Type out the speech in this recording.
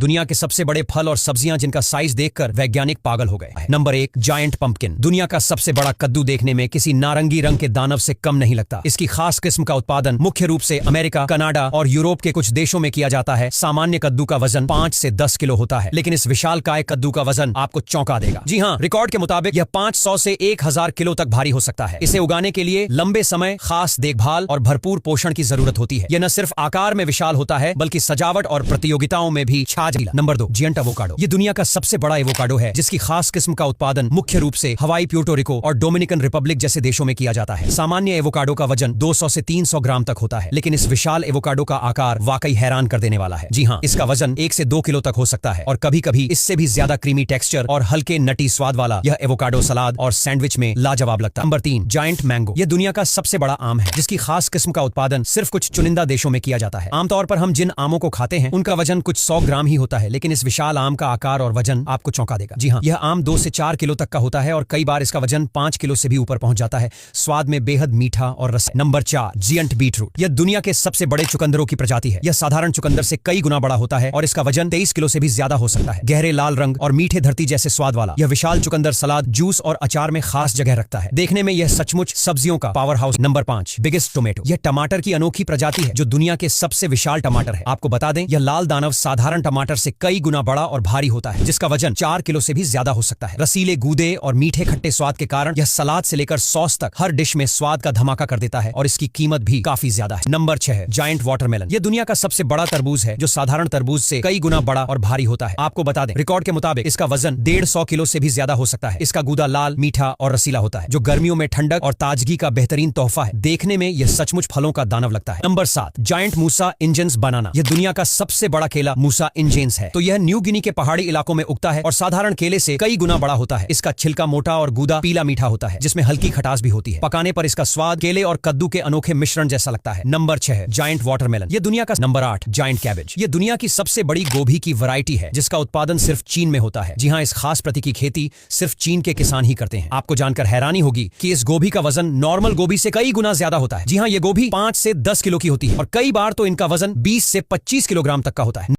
दुनिया के सबसे बड़े फल और सब्जियां जिनका साइज देखकर वैज्ञानिक पागल हो गए। Number 1, giant pumpkin. दुनिया का सबसे बड़ा कद्दू देखने में किसी नारंगी रंग के दानव से कम नहीं लगता। इसकी खास किस्म का उत्पादन मुख्य रूप से अमेरिका, कनाडा और यूरोप के कुछ देशों में किया जाता है। सामान्य कद्दू का वजन 5 से 10 किलो होता है, लेकिन इस विशालकाय कद्दू का वजन आपको चौंका देगा। जी हाँ, रिकॉर्ड के मुताबिक यह 500 से 1000 किलो तक भारी हो सकता है। इसे उगाने के लिए लंबे समय, खास देखभाल और भरपूर पोषण की जरूरत होती है। यह न सिर्फ आकार में विशाल होता है, बल्कि सजावट और प्रतियोगिताओं में भी छाजीला। Number 2, giant avocado. ये दुनिया का सबसे बड़ा एवोकाडो है, जिसकी खास किस्म का उत्पादन मुख्य रूप से हवाई, प्यूर्टो रिको और डोमिनिकन रिपब्लिक जैसे देशों में किया जाता है। सामान्य एवोकाडो का वजन 200 से 300 ग्राम तक होता है, लेकिन इस विशाल एवोकाडो का आकार वाकई हैरान कर देने वाला है। जी हाँ, इसका वजन 1 से 2 किलो तक हो सकता है और कभी कभी इससे भी ज्यादा क्रीमी टेक्सचर और हल्के नटी स्वाद वाला यह एवोकाडो सलाद और सैंडविच में लाजवाब लगता है। Number 3, giant mango. यह दुनिया का सबसे बड़ा आम है, जिसकी खास किस्म का उत्पादन सिर्फ कुछ चुनिंदा देशों में किया जाता है। आमतौर पर हम जिन आमों को खाते हैं उनका वजन कुछ 100 ग्राम ही होता है, लेकिन इस विशाल आम का आकार और वजन आपको चौंका देगा। जी हाँ, यह आम 2 से 4 किलो तक का होता है और कई बार इसका वजन 5 किलो से भी ऊपर पहुंच जाता है। स्वाद में बेहद मीठा और रस। Number 4, giant beetroot. यह दुनिया के सबसे बड़े चुकंदरों की प्रजाति है। यह साधारण चुकंदर से कई गुना बड़ा होता है और इसका वजन 23 किलो से भी ज्यादा हो सकता है। गहरे लाल रंग और मीठे धरती जैसे स्वाद वाला यह विशाल चुकंदर सलाद, जूस और अचार में खास जगह रखता है। देखने में यह सचमुच सब्जियों का power house. Number 5, biggest tomato. यह टमाटर की अनोखी प्रजाति है, जो दुनिया के सबसे विशाल टमाटर है। आपको बता दें, यह लाल दानव साधारण टमाटर से कई गुना बड़ा और भारी होता है, जिसका वजन 4 किलो से भी ज्यादा हो सकता है। रसीले गूदे और मीठे खट्टे स्वाद के कारण यह सलाद से लेकर सॉस तक हर डिश में स्वाद का धमाका कर देता है और इसकी कीमत भी काफी ज्यादा है। Number 6, giant watermelon. यह दुनिया का सबसे बड़ा तरबूज है, जो साधारण तरबूज से कई गुना बड़ा और भारी होता है। आपको बता दें, रिकॉर्ड के मुताबिक इसका वजन 150 किलो से भी ज्यादा हो सकता है। इसका गूदा लाल, मीठा और रसीला होता है, जो गर्मियों में ठंडक और ताजगी का बेहतरीन तोहफा है। देखने में यह सचमुच फलों का दानव लगता है। नंबर 7, जायंट मूसा इंजेंस बनाना। यह दुनिया का सबसे बड़ा केला मूसा इंजेंस है। तो यह न्यू गिनी के पहाड़ी इलाकों में उगता है और साधारण केले से कई गुना बड़ा होता है। इसका छिलका मोटा और गूदा पीला मीठा होता है, जिसमें हल्की खटास भी होती है। पकाने पर इसका स्वाद केले और कद्दू के अनोखे मिश्रण जैसा लगता है। Number 6, giant watermelon. यह दुनिया का। Number 8, giant cabbage. यह दुनिया की सबसे बड़ी गोभी की वैरायटी है, जिसका उत्पादन सिर्फ चीन में होता है। जी हाँ, इस खास प्रति की खेती सिर्फ चीन के किसान ही करते हैं। आपको जानकर हैरानी होगी कि इस गोभी का वजन नॉर्मल गोभी से कई गुना ज्यादा होता है। जी हाँ, यह गोभी 5 से 10 किलो की होती है और कई बार तो इनका वजन 20 से 25 किलोग्राम तक का होता है।